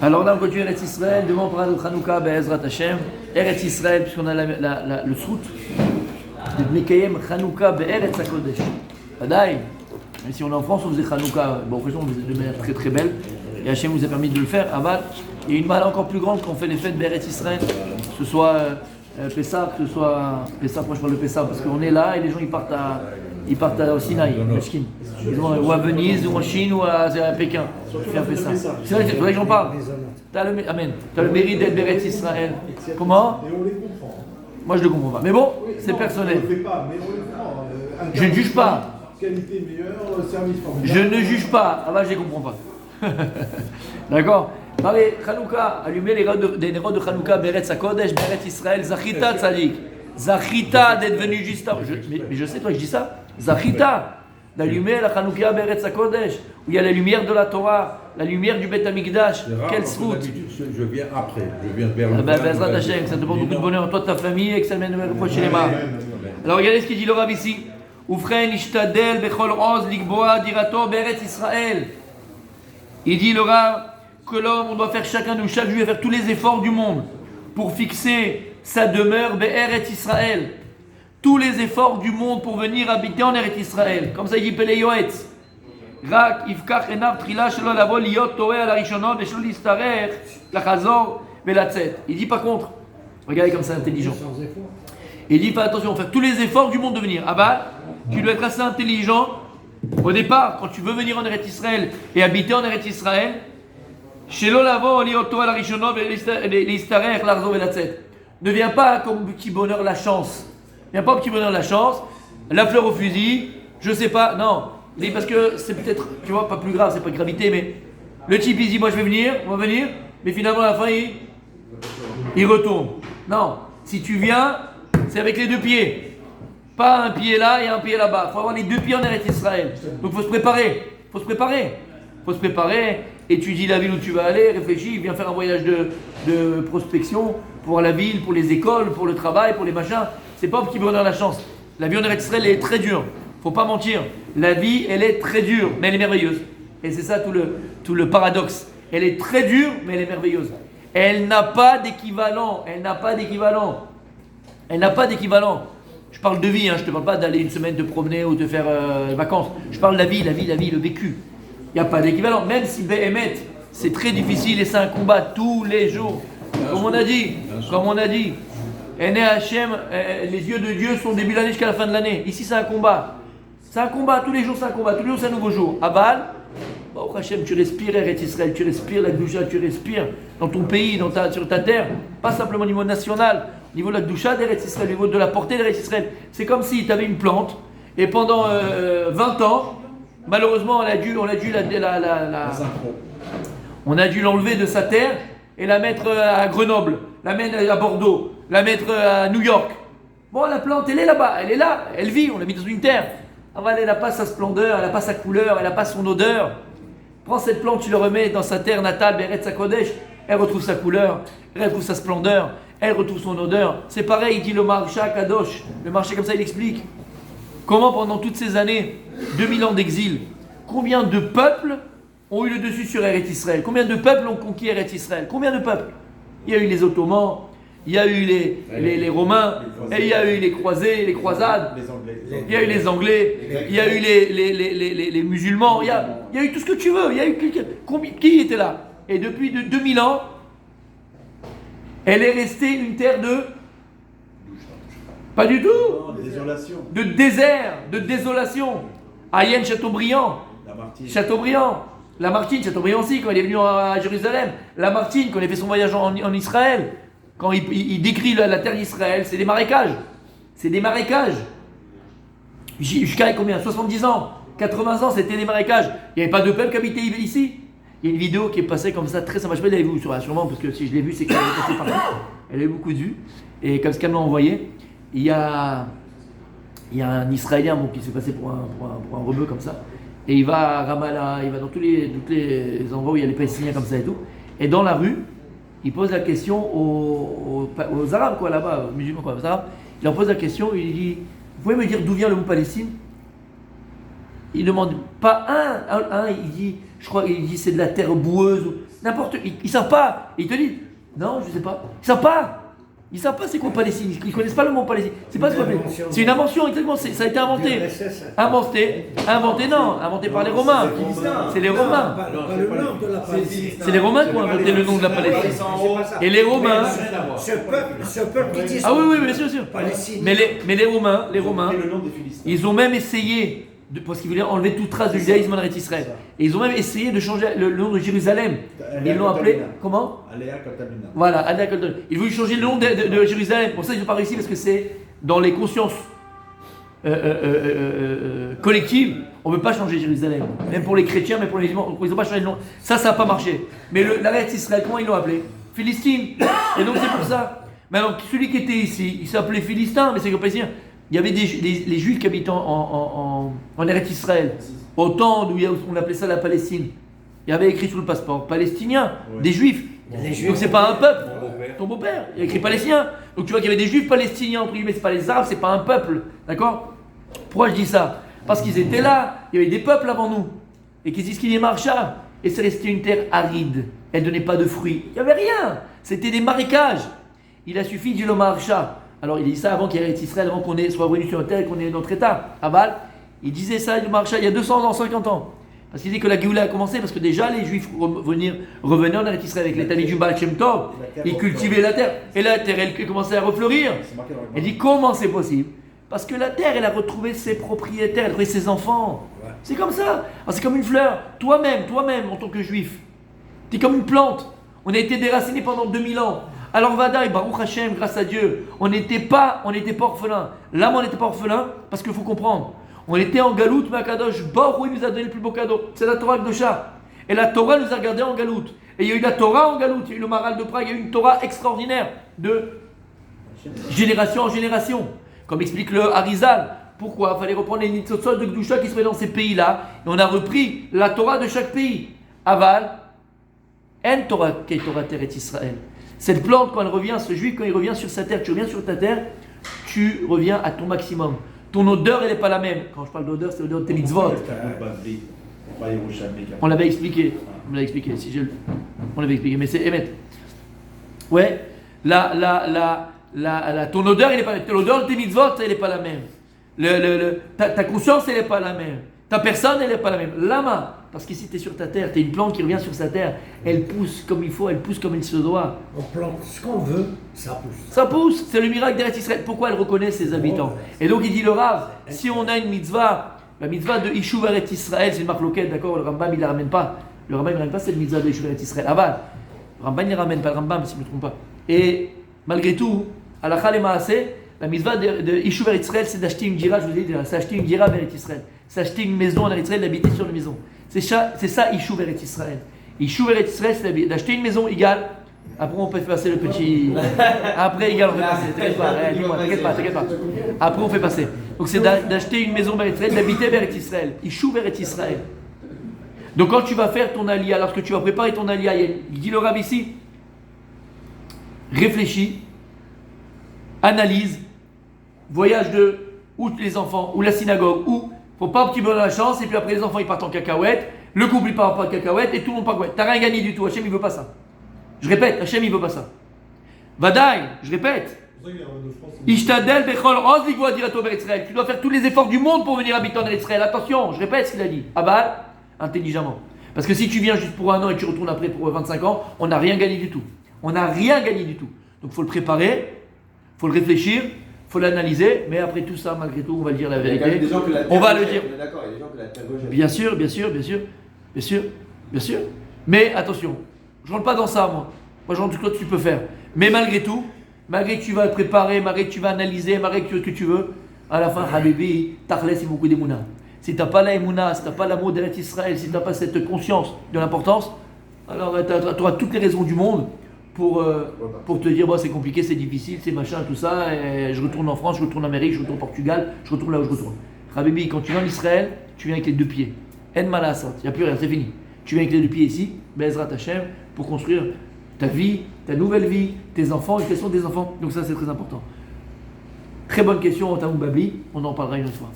Alors là, on continue Eretz Israël. Demain, on parlera de Hanouka, Be'ezrat Hashem. Eretz Israël, puisqu'on a le soute. De Mekayem Hanouka, Be'eretz HaKodesh. Badaï. Même si on est en France, on faisait Hanouka. Bon, franchement, on faisait de manière très très belle. Et Hachem nous a permis de le faire. Aval, il y a une malle encore plus grande quand on fait les fêtes Be'eretz Israël. Que ce soit Pessah, que ce soit Pessah, moi je parle de Pessah, parce qu'on est là et les gens ils partent au Sinaï, ou à Venise, ou en Chine, ou à Pékin. Faire Pessah. C'est vrai que j'en parle. Amen. Tu as le mérite d'être Be'eretz Israël. Comment? Et on les comprend. Moi je le comprends pas. Mais bon, c'est personnel. On ne le fait pas, mais on le comprend. Je ne juge pas. Qualité meilleure, service formidable. Je ne juge pas. Ah bah je ne comprends pas. D'accord? Allez, Hanouka, allumez les rods de Hanouka, Be'eretz HaKodesh, Be'eretz Israël, Zachita Tzadik. Zachita d'être venu juste avant. Mais je sais, toi, je dis ça. Zachita d'allumer la Hanouka, Be'eretz HaKodesh, où il y a la lumière de la Torah, la lumière du Beth Amikdash. Quelle route. Je viens après. Je viens vers le. Bezrat Hashem, ça te porte beaucoup de bonheur, toi, ta famille, et que ça mène chez les mains. Alors regardez ce qu'il dit le Rav ici. Ufren ishtadel bechol oz likboa dirato Be'eretz Israël. Il dit le Rav que l'homme, on doit faire chacun de nous, chaque juif, faire tous les efforts du monde pour fixer sa demeure Be'eretz Israël. Tous les efforts du monde pour venir habiter en Eretz Israël. Comme ça il dit Pele Yoetz. Rak ifkach enav trila shelo lavo liot toé al harishonot veshelo listarech lachazor velatzet. Il dit par contre, regardez comme c'est intelligent. Il dit fais attention, faire tous les efforts du monde de venir. Ah bah, tu dois être assez intelligent. Au départ, quand tu veux venir en Eretz Israël et habiter en Eretz Israël, shelo lavo liot toé al harishonot veshelo listarech lachazor velatzet. Ne viens pas comme petit bonheur la chance. Viens pas au petit bonheur la chance, la fleur au fusil, je sais pas, non. Parce que c'est peut-être, tu vois, pas plus grave, c'est pas gravité, mais le type il dit moi je vais venir, on va venir, mais finalement à la fin il retourne. Non, si tu viens, c'est avec les deux pieds. Pas un pied là et un pied là-bas. Il faut avoir les deux pieds en Eretz Israël. Donc il faut se préparer. Étudie la ville où tu vas aller, réfléchis, viens faire un voyage de prospection pour la ville, pour les écoles, pour le travail, pour les machins. C'est pas au petit bonheur la chance. La vie en Eretz Israël est très dure. Faut pas mentir. La vie, elle est très dure, mais elle est merveilleuse. Et c'est ça tout le paradoxe. Elle est très dure, mais elle est merveilleuse. Elle n'a pas d'équivalent. Je parle de vie, je te parle pas d'aller une semaine te promener ou te faire vacances. Je parle de la vie, le vécu. Il n'y a pas d'équivalent. Même si Béhémet, c'est très difficile et c'est un combat tous les jours. Comme on a dit. Ene Hachem, les yeux de Dieu sont début de l'année jusqu'à la fin de l'année. Ici, c'est un combat. C'est un combat, tous les jours, c'est un combat. Tous les jours, c'est un nouveau jour. Aval, Baruch Hachem, tu respires Eretz Israël, tu respires la Gdusha, tu respires dans ton pays, sur ta terre. Pas simplement au niveau national, au niveau de la Gdusha d'Eretz Israël, au niveau de la portée d'Eretz Israël. C'est comme si tu avais une plante et pendant 20 ans, malheureusement, on a dû l'enlever de sa terre et la mettre à Grenoble, la mettre à Bordeaux, la mettre à New York. Bon, la plante, elle est là-bas, elle est là, elle vit, on l'a mis dans une terre. Elle n'a pas sa splendeur, elle n'a pas sa couleur, elle n'a pas son odeur. Prends cette plante, tu le remets dans sa terre natale, Be'eretz HaKodesh, elle retrouve sa couleur, elle retrouve sa splendeur, elle retrouve son odeur. C'est pareil, il dit le marché Kadosh, le marché comme ça, il explique. Comment pendant toutes ces années, 2000 ans d'exil, combien de peuples ont eu le dessus sur Eretz Israël? Combien de peuples ont conquis Eretz Israël? Combien de peuples? Il y a eu les Ottomans, il y a eu les Romains, et il y a eu les croisés, les croisades, il y a eu les Anglais, il y a eu les musulmans, il y a eu tout ce que tu veux, il y a eu qui était là? Et depuis 2000 ans, elle est restée une terre de... Pas du tout. De désert, de désolation. Ayen, Châteaubriand. Lamartine, Châteaubriand aussi, quand il est venu à Jérusalem. Lamartine, quand il a fait son voyage en Israël. Quand il décrit la terre d'Israël, c'est des marécages. Jusqu'à combien? 70 ans, 80 ans, c'était des marécages. Il n'y avait pas de peuple qui habitait ici. Il y a une vidéo qui est passée comme ça, très sympa. Je ne sais pas si vous l'avez vu, sûrement, parce que si je l'ai vue, c'est qu'elle est passée partout. Elle a eu beaucoup de vues. Et comme ce qu'elle m'a envoyé, il y a un Israélien qui s'est passé pour un rebeu comme ça. Et il va à Ramallah, il va dans tous les endroits où il y a les Palestiniens comme ça et tout. Et dans la rue, il pose la question aux Arabes, quoi, là-bas, aux musulmans, quoi, aux Arabes. Il leur pose la question, il dit, vous pouvez me dire d'où vient le mot Palestine? Il demande pas un, il dit, je crois, il dit c'est de la terre boueuse. N'importe, ils savent pas. Et ils te disent, non, je sais pas. Ils savent pas. Ils savent pas c'est quoi Palestine. Ils connaissent pas le mot Palestine. C'est pas ce qu'on appelle. C'est une invention, exactement. Ça a été inventé. Inventé par les Romains. C'est les Romains. C'est les Romains qui ont inventé le nom de la Palestine. Et les Romains. Ce peuple qui dit Ah oui, bien sûr. Mais les Romains, ils ont même essayé, parce qu'ils voulaient enlever toute trace du judaïsme en Eretz Israël. Et ils ont même essayé de changer le nom de Jérusalem. Ils l'ont appelé, comment? Alea Katamina. Voilà, Alea Katamina. Ils voulaient changer le nom de Jérusalem. Pour ça, ils n'ont pas réussi parce que c'est dans les consciences collectives. On ne peut pas changer Jérusalem. Même pour les chrétiens, même pour les musulmans, ils n'ont pas changé le nom. Ça n'a pas marché. Mais l'Eretz Israël, comment ils l'ont appelé? Philistine. Et donc c'est pour ça. Maintenant, celui qui était ici, il s'appelait Philistin, mais c'est que Palestinien. Il y avait les Juifs qui habitent en Eretz Israël, au temps où on appelait ça la Palestine. Il y avait écrit sur le passeport palestinien, des Juifs. Donc c'est pas un peuple. Ton beau-père, il a écrit palestinien. Donc tu vois qu'il y avait des Juifs palestiniens, entre guillemets, c'est pas les Arabes, c'est pas un peuple. D'accord? Pourquoi je dis ça? Parce qu'ils étaient là, il y avait des peuples avant nous. Et qu'ils disent qu'il est marchand. Et c'est resté une terre aride. Elle ne donnait pas de fruits. Il n'y avait rien. C'était des marécages. Il a suffi du marcha. Alors il dit ça avant qu'il y ait Israël, avant qu'on soit revenu sur la terre et qu'on ait notre État. Aval, il disait ça du marcha il y a 200 ans, 50 ans. Parce qu'il dit que la Géoula a commencé parce que déjà les Juifs revenaient en Israël avec les Talmid du Baal Shem Tov. Ils cultivaient la terre. Et la terre, elle commençait à refleurir. Il dit comment c'est possible? Parce que la terre, elle a retrouvé ses propriétaires, elle a retrouvé ses enfants. C'est comme ça. Alors, c'est comme une fleur. Toi-même, en tant que Juif, tu es comme une plante. On a été déracinés pendant 2000 ans. Alors Vadaï, Baruch Hashem, grâce à Dieu, on n'était pas orphelins. Là, on n'était pas orphelins parce qu'il faut comprendre. On était en galoute, mais Akadosh Baruch Hu nous a donné le plus beau cadeau. C'est la Torah Kedosha. Et la Torah nous a gardés en galoute. Et il y a eu la Torah en galoute, il y a eu le Maral de Prague, il y a eu une Torah extraordinaire de génération en génération. Comme explique le Harizal. Pourquoi? Il fallait reprendre les Nitzotzot de Kedusha qui se fait dans ces pays-là. Et on a repris la Torah de chaque pays. Aval, En Torah, Kei Torah Teret Israël. Cette plante, quand elle revient, ce juif, quand il revient sur sa terre, tu reviens sur ta terre, tu reviens à ton maximum. Ton odeur, elle n'est pas la même. Quand je parle d'odeur, c'est l'odeur de tes mitzvot. On l'avait expliqué. On l'avait expliqué. On l'avait expliqué, mais c'est Emet. Ouais. Ton odeur, elle n'est pas la même. L'odeur de tes mitzvot, elle n'est pas la même. Ta conscience, elle n'est pas la même. Ta personne, elle n'est pas la même. Lama. Parce qu'ici, tu es sur ta terre, tu es une plante qui revient sur sa terre. Elle pousse comme il faut, elle pousse comme il se doit. On plante ce qu'on veut, ça pousse. Ça pousse, c'est le miracle d'Eretz Israël. Pourquoi elle reconnaît ses habitants? Et donc il dit le Rav, si on a une mitzvah, la mitzvah de Ishuv Eretz Israël, c'est une marloquette, d'accord? Le Rambam, il ne la ramène pas. Le Rambam, il ne ramène pas cette mitzvah de Ishuv Eretz Israël. Aval. Le Rambam, il ne la ramène pas, le Rambam, si je ne me trompe pas. Et malgré tout, Halakha le Maaseh, la mitzvah de Ishuv Eretz Israël, c'est d'acheter une dira, je vous ai dit, c'est acheter une dira vers Eretz Israël. C'est acheter une maison en Eretz Israël, d'habiter sur une maison. C'est ça, Ishuv Eretz Israël. Ishuv Eretz Israël, c'est d'acheter une maison égale. Après, on peut passer le petit. Après, égal, on fait passer. T'inquiète pas. Après, on fait passer. Donc, c'est d'acheter une maison vers Israël, d'habiter vers Israël. Ishuv Eretz Israël. Donc, quand tu vas faire ton alia, lorsque tu vas préparer ton alia, il dit le Rav ici, réfléchis, analyse, voyage de ou les enfants, ou la synagogue, ou. Faut pas que tu me donnes la chance, et puis après les enfants ils partent en cacahuète, le couple il part en cacahuète, et tout le monde part en cacahuète. T'as rien gagné du tout, Hachem il veut pas ça. Je répète, Hachem il veut pas ça. Vadaï, je répète. Ishtadel bechol roz ligvoa dirato ber Israël. Tu dois faire tous les efforts du monde pour venir habiter en Israël. Attention, je répète ce qu'il a dit. Abal, intelligemment. Parce que si tu viens juste pour un an et tu retournes après pour 25 ans, on n'a rien gagné du tout. On n'a rien gagné du tout. Donc il faut le préparer, il faut le réfléchir. Il faut l'analyser, mais après tout ça, malgré tout, on va dire la vérité. On va le dire. D'accord, il y a des gens que la terre rejette. Bien sûr. Mais attention, je ne rentre pas dans ça, moi. Moi, je rentre tout ce que tu peux faire. Mais malgré tout, malgré que tu vas préparer, malgré que tu vas analyser, malgré que tu veux, à la fin, Habibi, Tachlès, c'est beaucoup d'émouna. Si tu n'as pas la émouna, si tu n'as pas l'amour d'Eretz Israël, si tu n'as pas cette conscience de l'importance, alors tu auras toutes les raisons du monde pour te dire bon, c'est compliqué, c'est difficile, c'est machin, tout ça, et je retourne en France, je retourne en Amérique, je retourne au Portugal, je retourne là où je retourne. Habibi, quand tu viens en Israël, tu viens avec les deux pieds. En malasat, il n'y a plus rien, c'est fini. Tu viens avec les deux pieds ici, Bezrat Hashem, pour construire ta vie, ta nouvelle vie, tes enfants, une question des enfants. Donc ça, c'est très important. Très bonne question, Otamou Babli, on en parlera une autre fois.